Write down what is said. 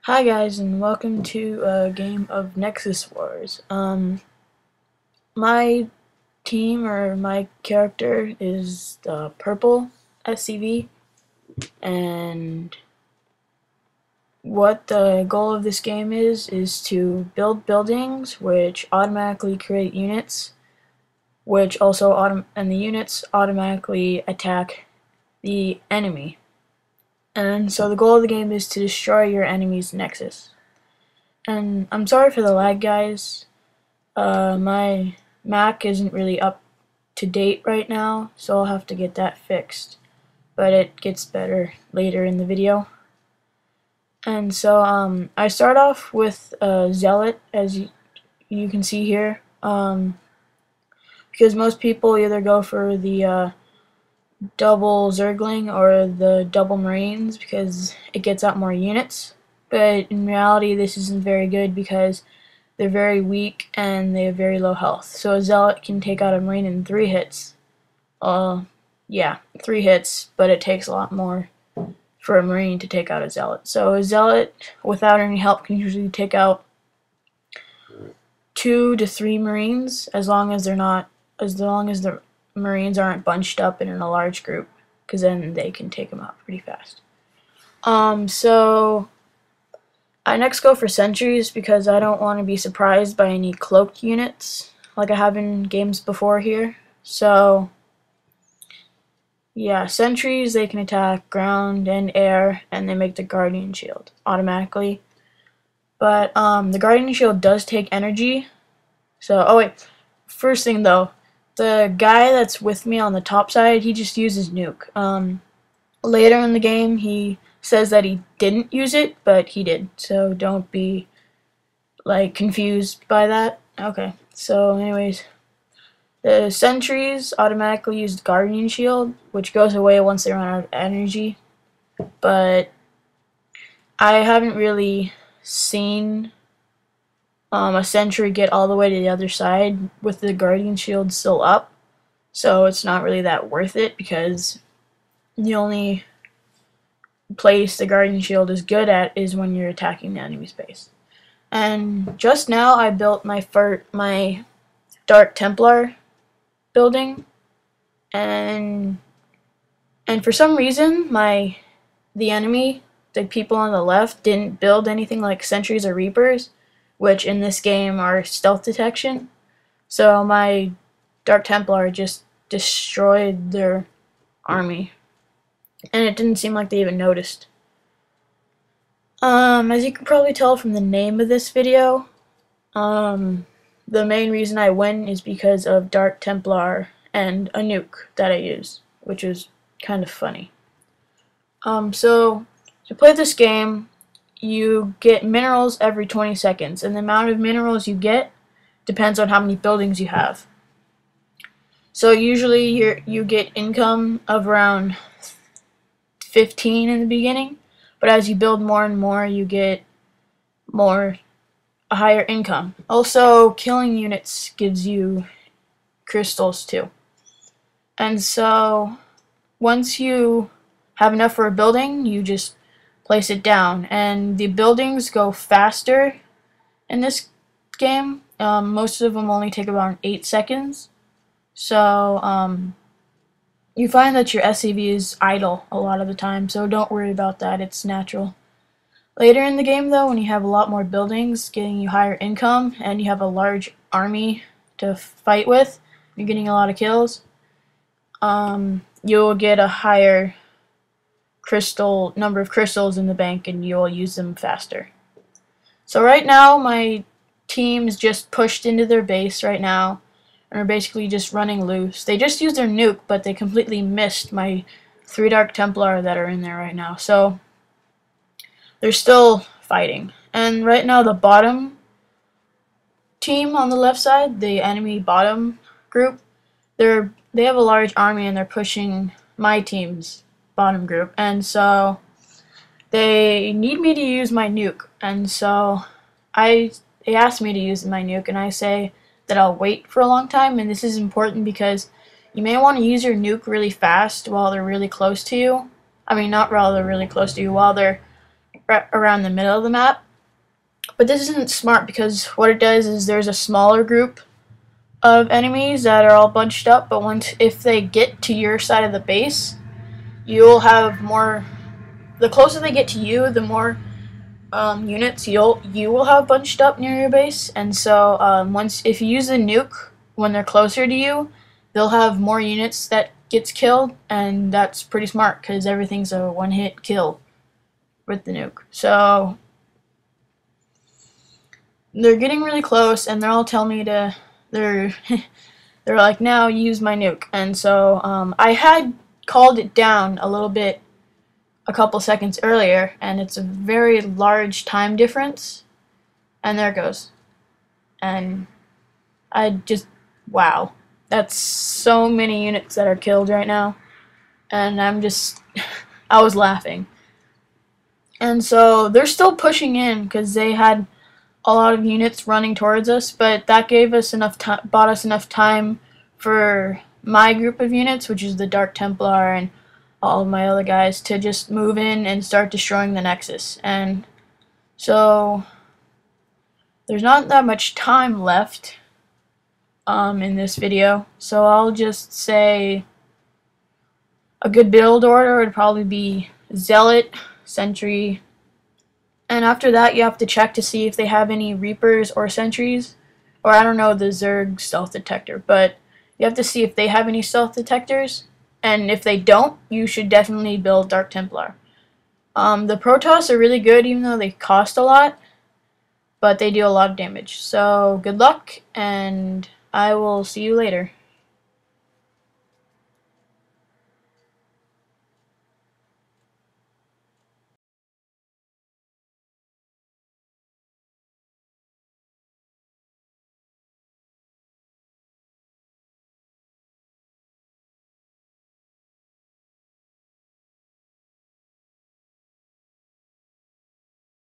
Hi guys, and welcome to a game of Nexus Wars. My team or my character is the purple SCV, and what the goal of this game is to build buildings which automatically create units, which also and the units automatically attack the enemy. And so the goal of the game is to destroy your enemy's Nexus. And I'm sorry for the lag, guys. My Mac isn't really up to date right now, so I'll have to get that fixed. But it gets better later in the video. And so I start off with Zealot, as you can see here, because most people either go for the double Zergling or the double Marines because it gets out more units. But in reality, this isn't very good because they're very weak and they have very low health. So a Zealot can take out a Marine in 3 hits. Yeah, 3 hits, but it takes a lot more for a Marine to take out a Zealot. So a Zealot without any help can usually take out 2 to 3 Marines as long as the Marines aren't bunched up in a large group, because then they can take them out pretty fast. So I next go for sentries because I don't want to be surprised by any cloaked units like I have in games before here. So yeah, sentries, they can attack ground and air, and they make the guardian shield automatically. But the guardian shield does take energy. So, oh wait, first thing though, the guy that's with me on the top side, he just uses Nuke. Later in the game, he says that he didn't use it, but he did. So don't be like confused by that. Okay, so anyways, the sentries automatically use Guardian Shield, which goes away once they run out of energy. But I haven't really seen a sentry get all the way to the other side with the Guardian Shield still up. So it's not really that worth it because the only place the Guardian Shield is good at is when you're attacking the enemy's base. And just now I built my Dark Templar building, and for some reason the people on the left didn't build anything like sentries or reapers, which in this game are stealth detection. So my Dark Templar just destroyed their army, and it didn't seem like they even noticed. As you can probably tell from the name of this video, the main reason I win is because of Dark Templar and a nuke that I use, which is kind of funny. So to play this game, you get minerals every 20 seconds, and the amount of minerals you get depends on how many buildings you have. So usually you get income of around 15 in the beginning, but as you build more and more, you get a higher income. Also, killing units gives you crystals too. And so once you have enough for a building, you just place it down, and the buildings go faster in this game. Most of them only take about 8 seconds. So you find that your SCV is idle a lot of the time, so don't worry about that, it's natural. Later in the game though, when you have a lot more buildings getting you higher income and you have a large army to fight with, you're getting a lot of kills, you'll get a higher number of crystals in the bank, and you'll use them faster. So right now my team is just pushed into their base right now and are basically just running loose. They just used their nuke, but they completely missed my 3 Dark Templar that are in there right now. So they're still fighting. And right now the bottom team on the left side, the enemy bottom group, they have a large army and they're pushing my team's bottom group, and so they need me to use my nuke, and so they asked me to use my nuke, and I say that I'll wait for a long time. And this is important because you may want to use your nuke really fast while they're really close to you. I mean, not while they're really close to you, while they're around the middle of the map. But this isn't smart because what it does is there's a smaller group of enemies that are all bunched up, but if they get to your side of the base, you'll have more. The closer they get to you, the more units you will have bunched up near your base. And so if you use a nuke when they're closer to you, they'll have more units that gets killed, and that's pretty smart because everything's a one-hit kill with the nuke. So they're getting really close, and they're all telling me to. They're like, now use my nuke. And so I had called it down a little bit a couple seconds earlier, and it's a very large time difference. And there it goes. And wow. That's so many units that are killed right now. And I was laughing. And so they're still pushing in because they had a lot of units running towards us, but that gave us bought us enough time for my group of units, which is the Dark Templar and all of my other guys, to just move in and start destroying the Nexus. And so there's not that much time left in this video, so I'll just say a good build order would probably be Zealot, Sentry, and after that you have to check to see if they have any Reapers or Sentries, or I don't know, the Zerg stealth detector, but you have to see if they have any stealth detectors, and if they don't, you should definitely build Dark Templar. The Protoss are really good even though they cost a lot, but they do a lot of damage. So good luck, and I will see you later.